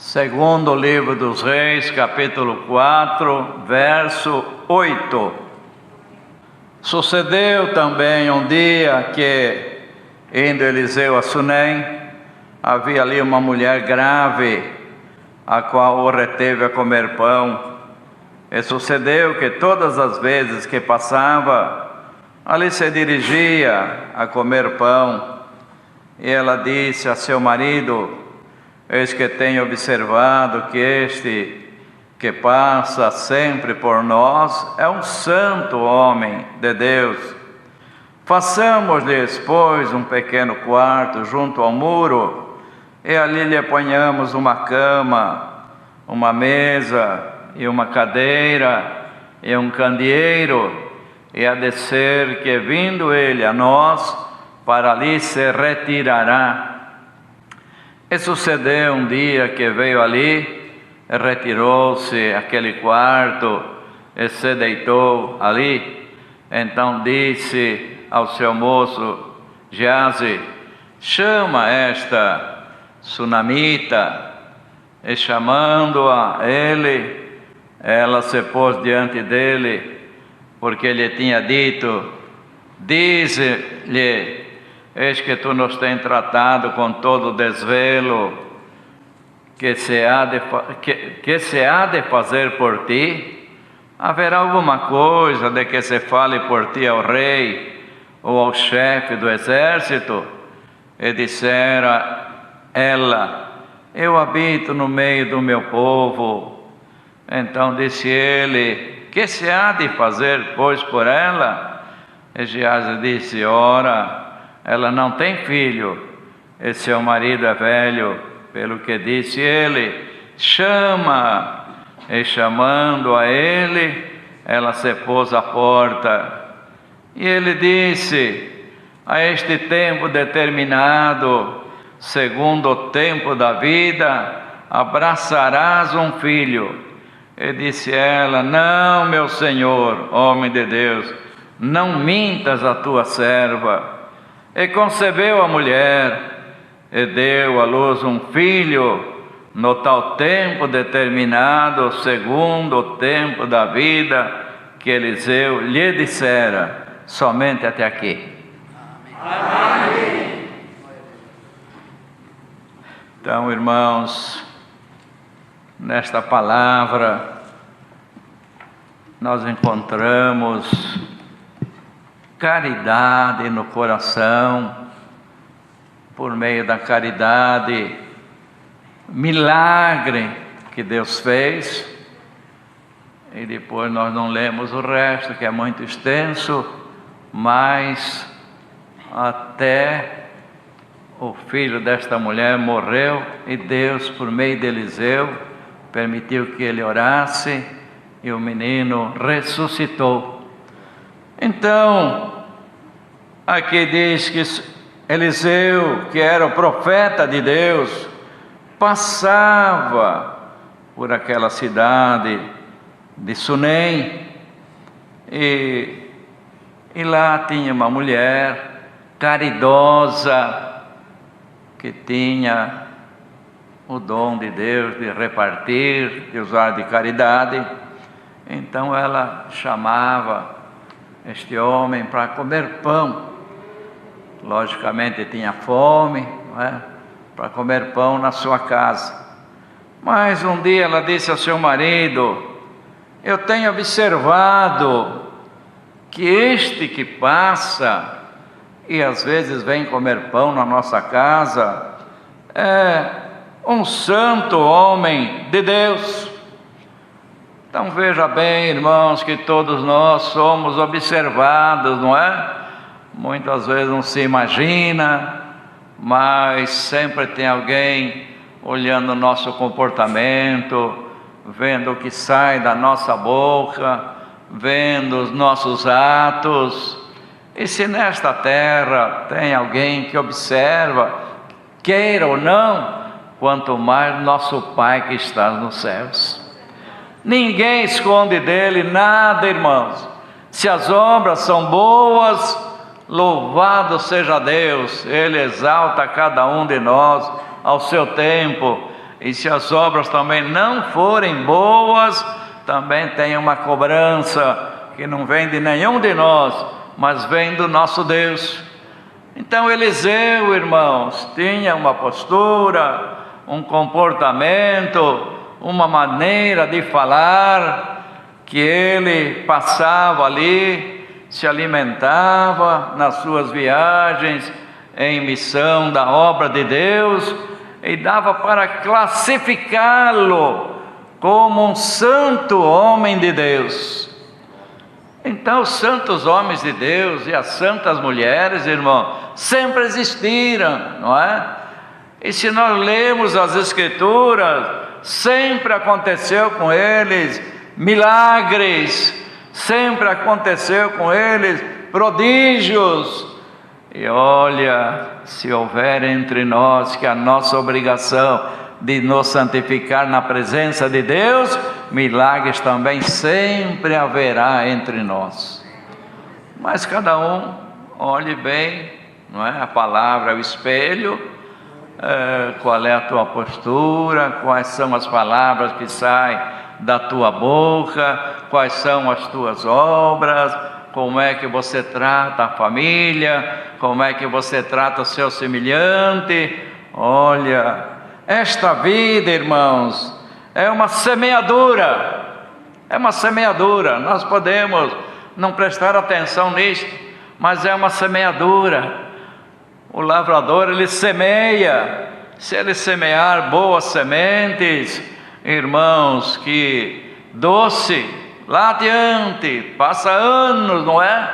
Segundo livro dos Reis, capítulo 4, verso 8. Sucedeu também um dia que, indo Eliseu a Sunem, havia ali uma mulher grave, a qual o reteve a comer pão. E sucedeu que todas as vezes que passava, ali se dirigia a comer pão. E ela disse a seu marido: eis que tenho observado que este que passa sempre por nós é um santo homem de Deus. Façamos-lhes, pois, um pequeno quarto junto ao muro, e ali lhe ponhamos uma cama, uma mesa e uma cadeira e um candeeiro, e há de ser que, vindo ele a nós, para ali se retirará. E sucedeu um dia que veio ali, retirou-se àquele quarto e se deitou ali. Então disse ao seu moço Geazi: chama esta sunamita. E chamando-a ele, ela se pôs diante dele, porque lhe tinha dito: dize-lhe, eis que tu nos tens tratado com todo desvelo, que se há de fazer por ti? Haverá alguma coisa de que se fale por ti ao rei ou ao chefe do exército? E dissera ela: eu habito no meio do meu povo. Então disse ele: que se há de fazer, pois, por ela? E Geazi disse: ora, ela não tem filho, e seu marido é velho. Pelo que disse ele: chama. E chamando a ele, ela se pôs à porta. E ele disse: a este tempo determinado, segundo o tempo da vida, abraçarás um filho. E disse ela: não, meu senhor, homem de Deus, não mintas a tua serva. E concebeu a mulher, e deu à luz um filho, no tal tempo determinado, segundo o tempo da vida, que Eliseu lhe dissera. Somente até aqui. Amém. Então, irmãos, nesta palavra, nós encontramos caridade no coração. Por meio da caridade, milagre que Deus fez. E depois nós não lemos o resto, que é muito extenso, mas até o filho desta mulher morreu, e Deus, por meio de Eliseu, permitiu que ele orasse, e o menino ressuscitou. Então, aqui diz que Eliseu, que era o profeta de Deus, passava por aquela cidade de Sunem, e lá tinha uma mulher caridosa, que tinha o dom de Deus de repartir, de usar de caridade. Então ela chamava este homem para comer pão. Logicamente tinha fome, não é? Para comer pão na sua casa. Mas um dia ela disse ao seu marido: eu tenho observado que este que passa e às vezes vem comer pão na nossa casa é um santo homem de Deus. Então veja bem, irmãos, que todos nós somos observados, não é? Muitas vezes não se imagina, mas sempre tem alguém olhando o nosso comportamento, vendo o que sai da nossa boca, vendo os nossos atos. E se nesta terra tem alguém que observa, queira ou não, quanto mais nosso Pai que está nos céus. Ninguém esconde dele nada, irmãos. Se as obras são boas, louvado seja Deus, Ele exalta cada um de nós ao seu tempo. E se as obras também não forem boas, também tem uma cobrança que não vem de nenhum de nós, mas vem do nosso Deus. Então Eliseu, irmãos, tinha uma postura, um comportamento, uma maneira de falar, que ele passava ali, se alimentava nas suas viagens, em missão da obra de Deus, e dava para classificá-lo como um santo homem de Deus. Então os santos homens de Deus e as santas mulheres, irmão, sempre existiram, não é? E se nós lemos as Escrituras, sempre aconteceu com eles milagres, sempre aconteceu com eles prodígios. E olha, se houver entre nós que a nossa obrigação de nos santificar na presença de Deus, milagres também sempre haverá entre nós. Mas cada um olhe bem, não é? A palavra é o espelho, qual é a tua postura, quais são as palavras que saem da tua boca, quais são as tuas obras, como é que você trata a família, como é que você trata o seu semelhante. Olha, esta vida, irmãos, é uma semeadura, nós podemos não prestar atenção nisto, mas é uma semeadura. O lavrador, ele semeia, se ele semear boas sementes, irmãos, que doce, lá adiante, passa anos, não é?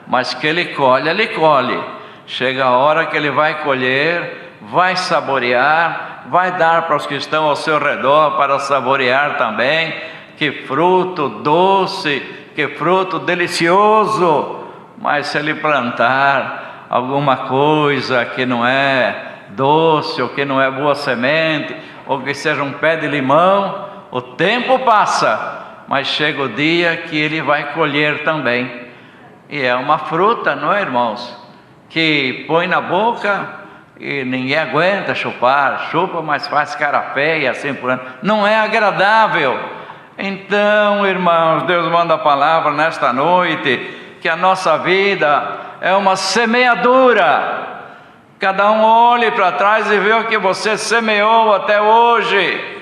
Mas que ele colhe. Chega a hora que ele vai colher, vai saborear, vai dar para os que estão ao seu redor para saborear também. Que fruto doce, que fruto delicioso. Mas se ele plantar alguma coisa que não é doce, ou que não é boa semente, ou que seja um pé de limão, o tempo passa, mas chega o dia que ele vai colher também. E é uma fruta, não é, irmãos? Que põe na boca e ninguém aguenta chupar, chupa, mas faz cara feia, assim por ano. Não é agradável. Então, irmãos, Deus manda a palavra nesta noite, que a nossa vida é uma semeadura. Cada um olhe para trás e vê o que você semeou até hoje.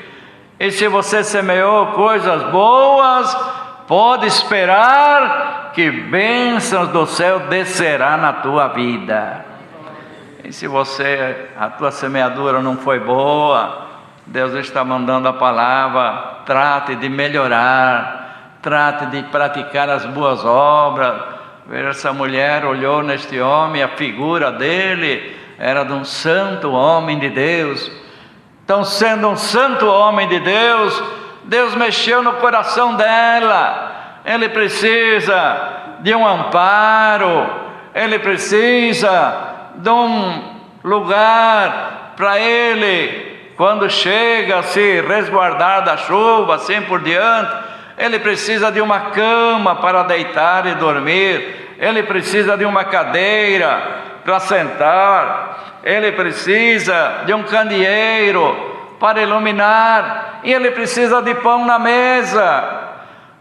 E se você semeou coisas boas, pode esperar que bênçãos do céu descerá na tua vida. E se a tua semeadura não foi boa, Deus está mandando a palavra, trate de melhorar, trate de praticar as boas obras. Veja, essa mulher olhou neste homem, a figura dele era de um santo homem de Deus. Então, sendo um santo homem de Deus, Deus mexeu no coração dela. Ele precisa de um amparo, ele precisa de um lugar para ele, quando chega a se resguardar da chuva, assim por diante. Ele precisa de uma cama para deitar e dormir, ele precisa de uma cadeira para sentar, ele precisa de um candeeiro para iluminar, e ele precisa de pão na mesa.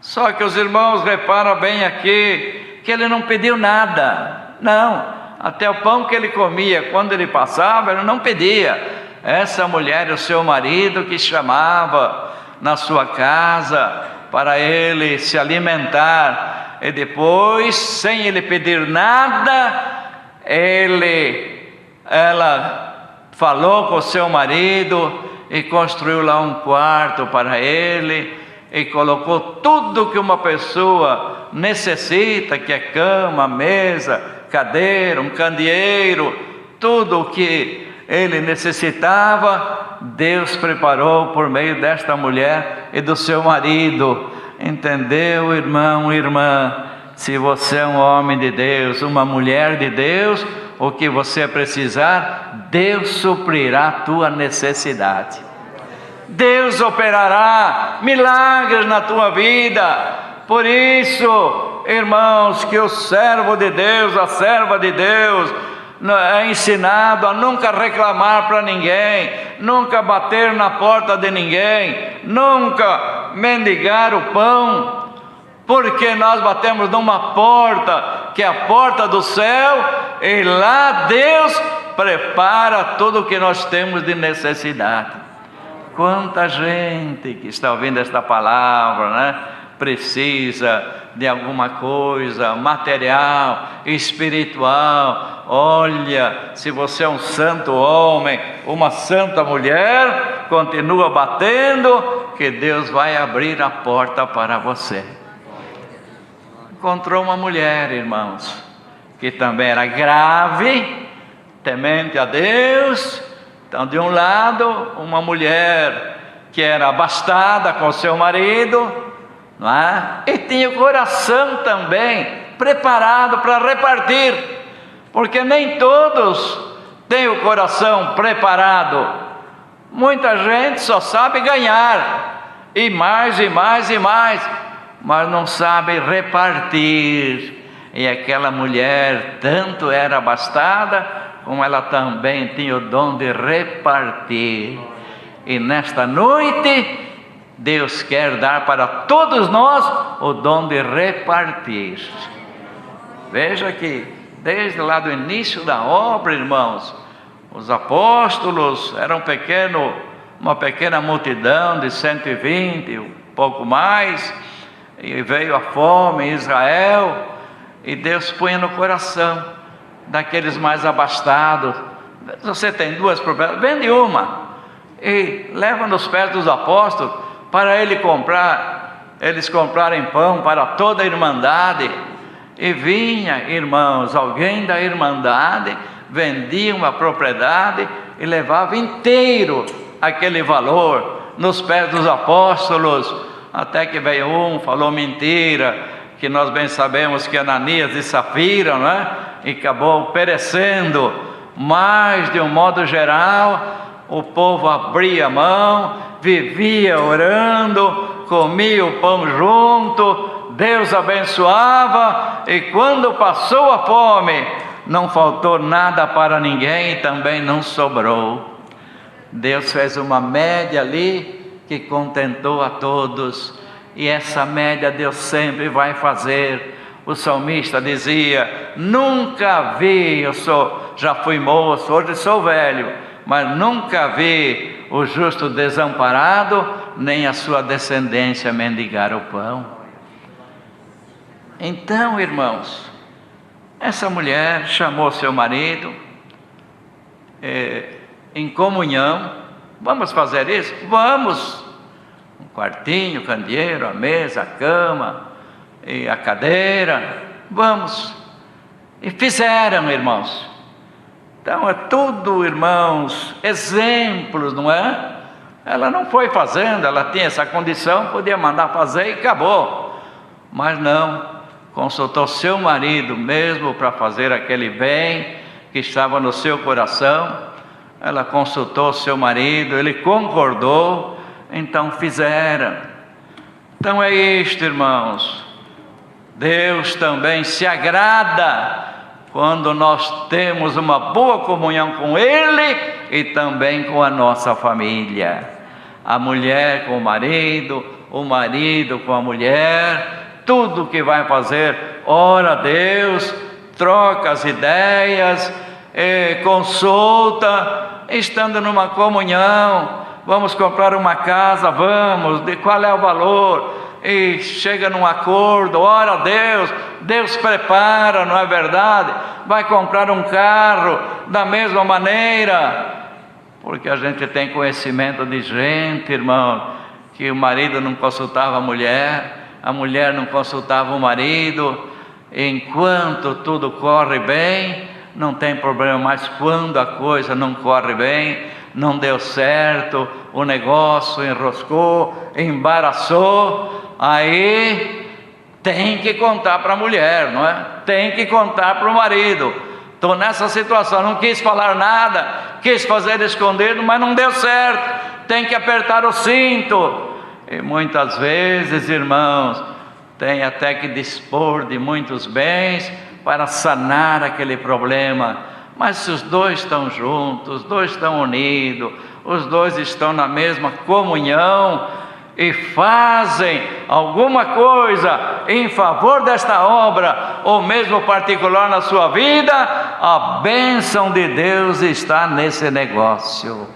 Só que os irmãos reparam bem aqui, que ele não pediu nada, não, até o pão que ele comia, quando ele passava, ele não pedia. Essa mulher e o seu marido que chamava na sua casa para ele se alimentar, e depois, sem ele pedir nada, ela falou com o seu marido e construiu lá um quarto para ele, e colocou tudo que uma pessoa necessita, que é cama, mesa, cadeira, um candeeiro, tudo o que ele necessitava, Deus preparou por meio desta mulher e do seu marido. Entendeu, irmão, irmã? Se você é um homem de Deus, uma mulher de Deus, o que você precisar, Deus suprirá a tua necessidade. Deus operará milagres na tua vida. Por isso, irmãos, que o servo de Deus, a serva de Deus, é ensinado a nunca reclamar para ninguém, nunca bater na porta de ninguém, nunca mendigar o pão, porque nós batemos numa porta, que é a porta do céu, e lá Deus prepara tudo o que nós temos de necessidade. Quanta gente que está ouvindo esta palavra, né? Precisa de alguma coisa material, espiritual. Olha, se você é um santo homem, uma santa mulher, continua batendo, que Deus vai abrir a porta para você. Encontrou uma mulher, irmãos, que também era grave, temente a Deus. Então, de um lado, uma mulher que era abastada com seu marido, não é? E tinha o coração também preparado para repartir, porque nem todos têm o coração preparado. Muita gente só sabe ganhar, e mais, e mais, e mais, mas não sabe repartir. E aquela mulher tanto era abastada, como ela também tinha o dom de repartir. E nesta noite, Deus quer dar para todos nós o dom de repartir. Veja que desde lá do início da obra, irmãos, os apóstolos eram uma pequena multidão de 120, um pouco mais, e veio a fome em Israel, e Deus punha no coração daqueles mais abastados: você tem 2 propriedades, vende uma e leva nos pés dos apóstolos para eles comprarem pão para toda a irmandade. E vinha, irmãos, alguém da irmandade, vendia uma propriedade e levava inteiro aquele valor nos pés dos apóstolos. Até que veio um, falou mentira, que nós bem sabemos que Ananias e Safira, não é? E acabou perecendo. Mas de um modo geral, o povo abria a mão, vivia orando, comia o pão junto, Deus abençoava, e quando passou a fome, não faltou nada para ninguém e também não sobrou. Deus fez uma média ali que contentou a todos, e essa média Deus sempre vai fazer. O salmista dizia: nunca vi, já fui moço, hoje sou velho, mas nunca vi o justo desamparado, nem a sua descendência mendigar o pão. Então, irmãos, essa mulher chamou seu marido em comunhão. Vamos fazer isso? Vamos! Um quartinho, candeeiro, a mesa, a cama e a cadeira, vamos. E fizeram, irmãos. Então é tudo, irmãos, exemplos, não é? Ela não foi fazendo, ela tinha essa condição, podia mandar fazer e acabou. Mas não, consultou seu marido mesmo para fazer aquele bem que estava no seu coração. Ela consultou seu marido, ele concordou, então fizeram. Então é isto, irmãos. Deus também se agrada quando nós temos uma boa comunhão com Ele e também com a nossa família. A mulher com o marido com a mulher, tudo que vai fazer, ora a Deus, troca as ideias, consulta, estando numa comunhão. Vamos comprar uma casa, vamos, de qual é o valor? E chega num acordo, ora a Deus, Deus prepara, não é verdade? Vai comprar um carro da mesma maneira, porque a gente tem conhecimento de gente, irmão, que o marido não consultava a mulher não consultava o marido. Enquanto tudo corre bem, não tem problema, mas quando a coisa não corre bem, não deu certo, o negócio enroscou, embaraçou, aí tem que contar para a mulher, não é? Tem que contar para o marido. Estou nessa situação, não quis falar nada, quis fazer escondido, mas não deu certo, tem que apertar o cinto. E muitas vezes, irmãos, tem até que dispor de muitos bens para sanar aquele problema. Mas se os dois estão juntos, os dois estão unidos, os dois estão na mesma comunhão e fazem alguma coisa em favor desta obra, ou mesmo particular na sua vida, a bênção de Deus está nesse negócio.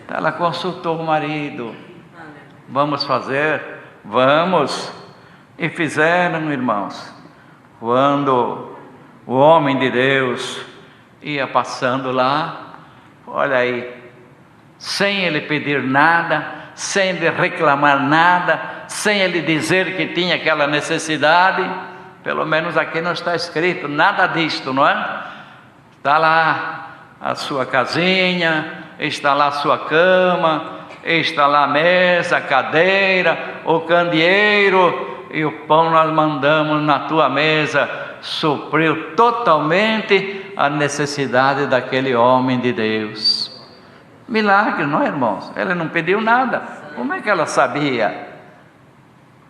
Ela consultou o marido: vamos fazer? Vamos. E fizeram, irmãos. Quando o homem de Deus ia passando lá, olha aí, sem ele pedir nada, sem ele reclamar nada, sem ele dizer que tinha aquela necessidade, pelo menos aqui não está escrito nada disto, não é? Está lá a sua casinha, está lá a sua cama, está lá a mesa, a cadeira, o candeeiro, e o pão nós mandamos na tua mesa. Supriu totalmente a necessidade daquele homem de Deus. Milagre, não é, irmãos? Ele não pediu nada. Como é que ela sabia?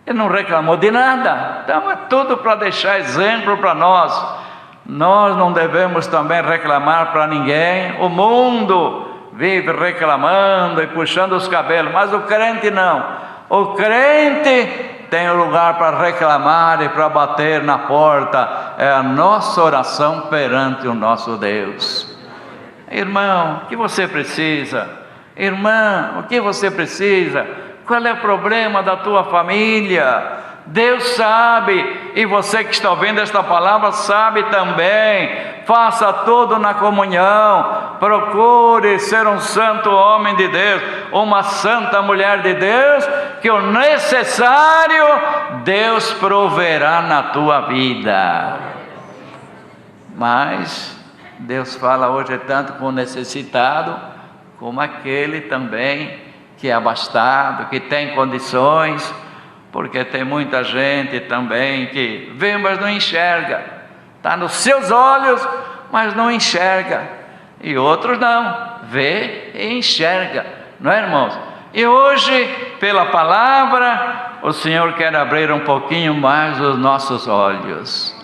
Ele não reclamou de nada. Então é tudo para deixar exemplo para nós. Nós não devemos também reclamar para ninguém. O mundo vive reclamando e puxando os cabelos, mas o crente não. O crente tem um lugar para reclamar e para bater na porta. É a nossa oração perante o nosso Deus. Irmão, o que você precisa? Irmã, o que você precisa? Qual é o problema da tua família? Deus sabe, e você que está ouvindo esta palavra sabe também. Faça tudo na comunhão. Procure ser um santo homem de Deus, uma santa mulher de Deus, que o necessário Deus proverá na tua vida. Mas Deus fala hoje tanto com o necessitado, como aquele também que é abastado, que tem condições, porque tem muita gente também que vê, mas não enxerga, está nos seus olhos, mas não enxerga, e outros não, vê e enxerga, não é, irmãos? E hoje, pela palavra, o Senhor quer abrir um pouquinho mais os nossos olhos,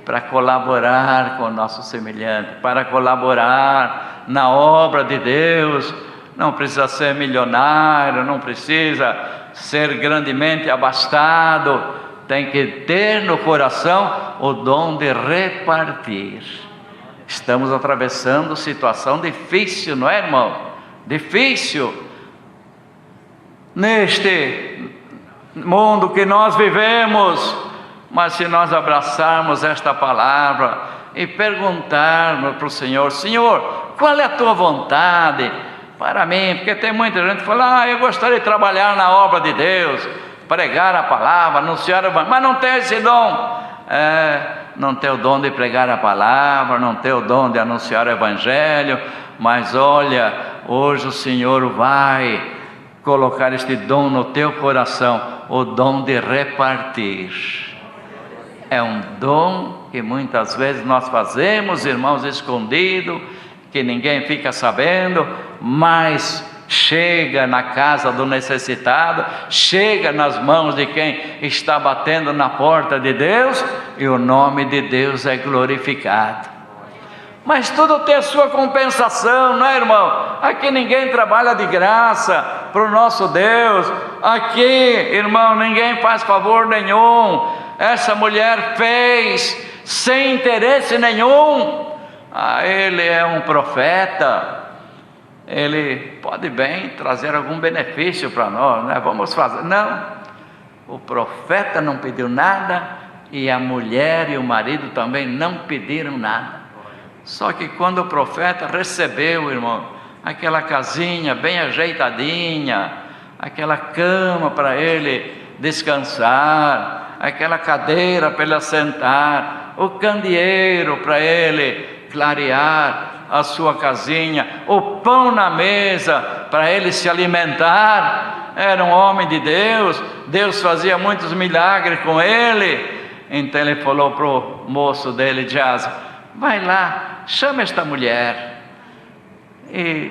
para colaborar com o nosso semelhante, para colaborar na obra de Deus. Não precisa ser milionário, não precisa ser grandemente abastado, tem que ter no coração o dom de repartir. Estamos atravessando situação difícil, não é, irmão? Difícil. Neste mundo que nós vivemos, mas se nós abraçarmos esta palavra e perguntarmos para o Senhor: Senhor, qual é a tua vontade para mim? Porque tem muita gente que fala: eu gostaria de trabalhar na obra de Deus, pregar a palavra, anunciar o evangelho, mas não tem esse dom. Não tem o dom de pregar a palavra, não tem o dom de anunciar o evangelho, mas olha, hoje o Senhor vai colocar este dom no teu coração, o dom de repartir. É um dom que muitas vezes nós fazemos, irmãos, escondido, que ninguém fica sabendo, mas chega na casa do necessitado, chega nas mãos de quem está batendo na porta de Deus, e o nome de Deus é glorificado. Mas tudo tem a sua compensação, não é, irmão? Aqui ninguém trabalha de graça para o nosso Deus. Aqui, irmão, ninguém faz favor nenhum. Essa mulher fez sem interesse nenhum. Ele é um profeta, ele pode bem trazer algum benefício para nós, né? Vamos fazer. Não, o profeta não pediu nada, e a mulher e o marido também não pediram nada. Só que quando o profeta recebeu, irmão, aquela casinha bem ajeitadinha, aquela cama para ele descansar, aquela cadeira para ele assentar, o candeeiro para ele clarear a sua casinha, o pão na mesa para ele se alimentar. Era um homem de Deus, Deus fazia muitos milagres com ele. Então ele falou para o moço dele, Geazi: vai lá, chama esta mulher e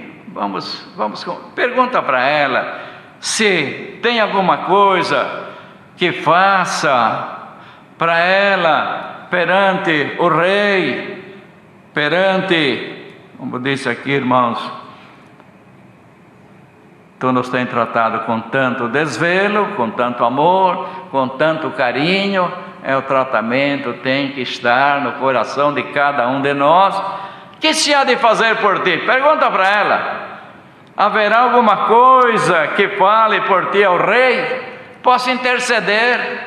pergunta para ela se tem alguma coisa que faça para ela perante o rei, perante, como disse aqui, irmãos, tu nos tens tratado com tanto desvelo, com tanto amor, com tanto carinho. O tratamento tem que estar no coração de cada um de nós. Que se há de fazer por ti? Pergunta para ela. Haverá alguma coisa que fale por ti ao rei? Posso interceder?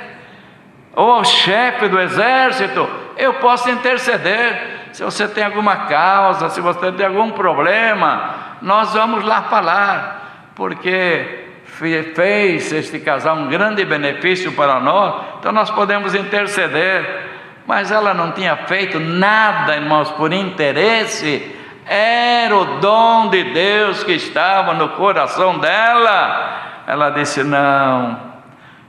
Ou ao chefe do exército? Eu posso interceder. Se você tem alguma causa, se você tem algum problema, nós vamos lá falar, porque fez este casal um grande benefício para nós, então nós podemos interceder. Mas ela não tinha feito nada, irmãos, por interesse. Era o dom de Deus que estava no coração dela. Ela disse: não,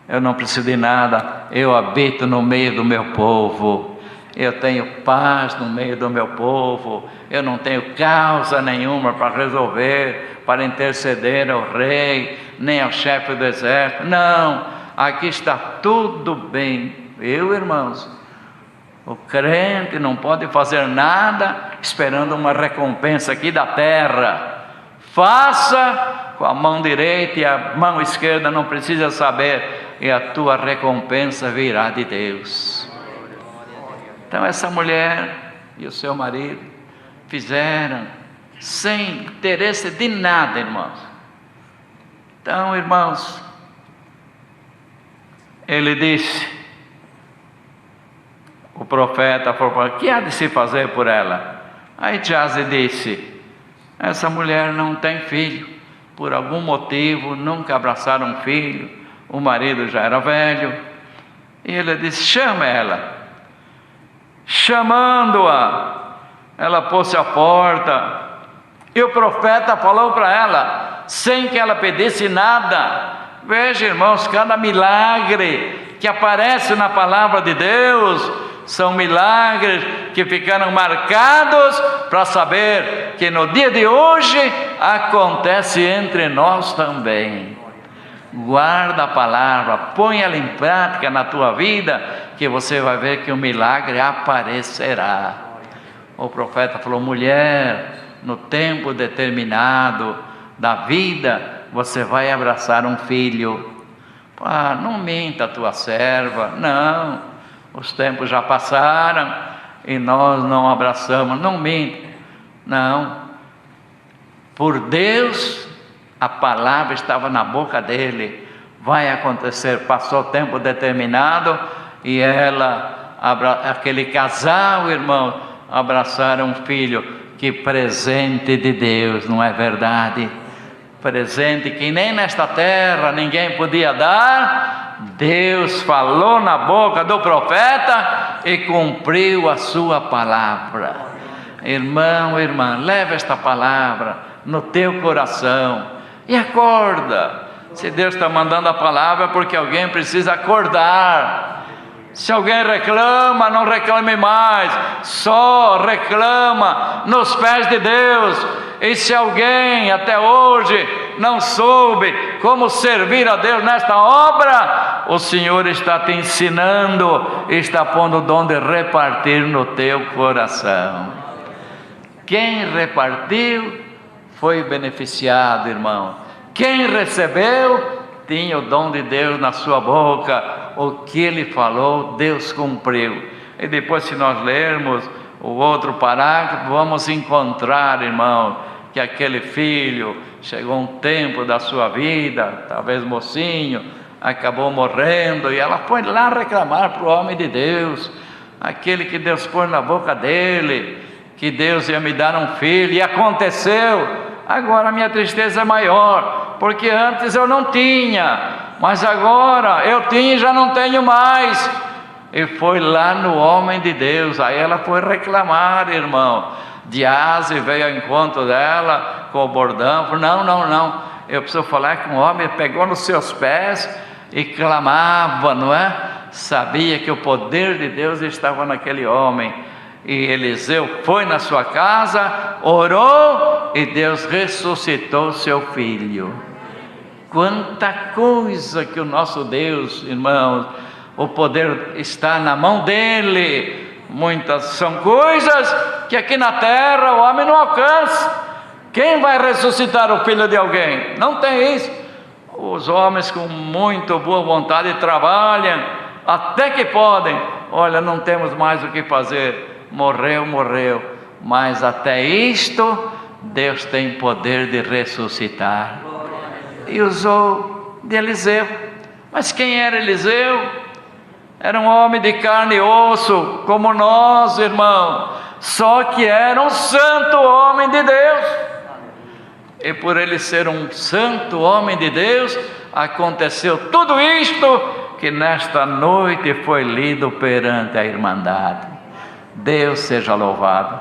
eu não preciso de nada, eu habito no meio do meu povo, eu tenho paz no meio do meu povo, eu não tenho causa nenhuma para resolver, para interceder ao rei, nem ao chefe do exército. Não, aqui está tudo bem. Viu, irmãos? O crente não pode fazer nada esperando uma recompensa aqui da terra. Faça com a mão direita e a mão esquerda não precisa saber, e a tua recompensa virá de Deus. Então essa mulher e o seu marido fizeram sem interesse de nada, irmãos. Então, irmãos, ele disse, o profeta falou: o que há de se fazer por ela? Aí Geazi disse: essa mulher não tem filho, por algum motivo nunca abraçaram um filho, o marido já era velho. E ele disse: chama ela. Chamando-a, ela pôs-se à porta, e o profeta falou para ela, sem que ela pedisse nada. Veja, irmãos, cada milagre que aparece na palavra de Deus são milagres que ficaram marcados para saber que no dia de hoje acontece entre nós também. Guarda a palavra, põe ela em prática na tua vida, que você vai ver que o milagre aparecerá. O profeta falou: mulher, no tempo determinado da vida, você vai abraçar um filho. Não minta a tua serva, não, os tempos já passaram e nós não abraçamos. Não minta, não. Por Deus, a palavra estava na boca dele, vai acontecer. Passou o tempo determinado e aquele casal, irmão, abraçaram um filho. Que presente de Deus, não é verdade? Presente que nem nesta terra ninguém podia dar. Deus falou na boca do profeta e cumpriu a sua palavra. Irmão, irmã, leva esta palavra no teu coração e acorda. Se Deus está mandando a palavra, é porque alguém precisa acordar. Se alguém reclama, não reclame mais, só reclama nos pés de Deus. E se alguém até hoje não soube como servir a Deus nesta obra, o Senhor está te ensinando, está pondo o dom de repartir no teu coração. Quem repartiu foi beneficiado, irmão. Quem recebeu tinha o dom de Deus na sua boca. O que ele falou, Deus cumpriu. E depois, se nós lermos o outro parágrafo, vamos encontrar, irmão, que aquele filho chegou um tempo da sua vida, talvez mocinho, acabou morrendo, e ela foi lá reclamar para o homem de Deus, aquele que Deus pôs na boca dele, que Deus ia me dar um filho, e aconteceu. Agora a minha tristeza é maior, porque antes eu não tinha, mas agora eu tinha e já não tenho mais. E foi lá no homem de Deus. Aí ela foi reclamar, irmão. Geazi veio ao encontro dela com o bordão, falou: não, eu preciso falar com o homem. Ele pegou nos seus pés e clamava, não é? Sabia que o poder de Deus estava naquele homem. E Eliseu foi na sua casa, orou, e Deus ressuscitou seu filho. Quanta coisa que o nosso Deus, irmãos, o poder está na mão dele. Muitas são coisas que aqui na terra o homem não alcança. Quem vai ressuscitar o filho de alguém? Não tem isso. Os homens com muito boa vontade trabalham até que podem. Olha, não temos mais o que fazer. Morreu, morreu. Mas até isto, Deus tem poder de ressuscitar. E usou de Eliseu. Mas quem era Eliseu? Era um homem de carne e osso, como nós, irmão. Só que era um santo homem de Deus. E por ele ser um santo homem de Deus, aconteceu tudo isto que nesta noite foi lido perante a Irmandade. Deus seja louvado.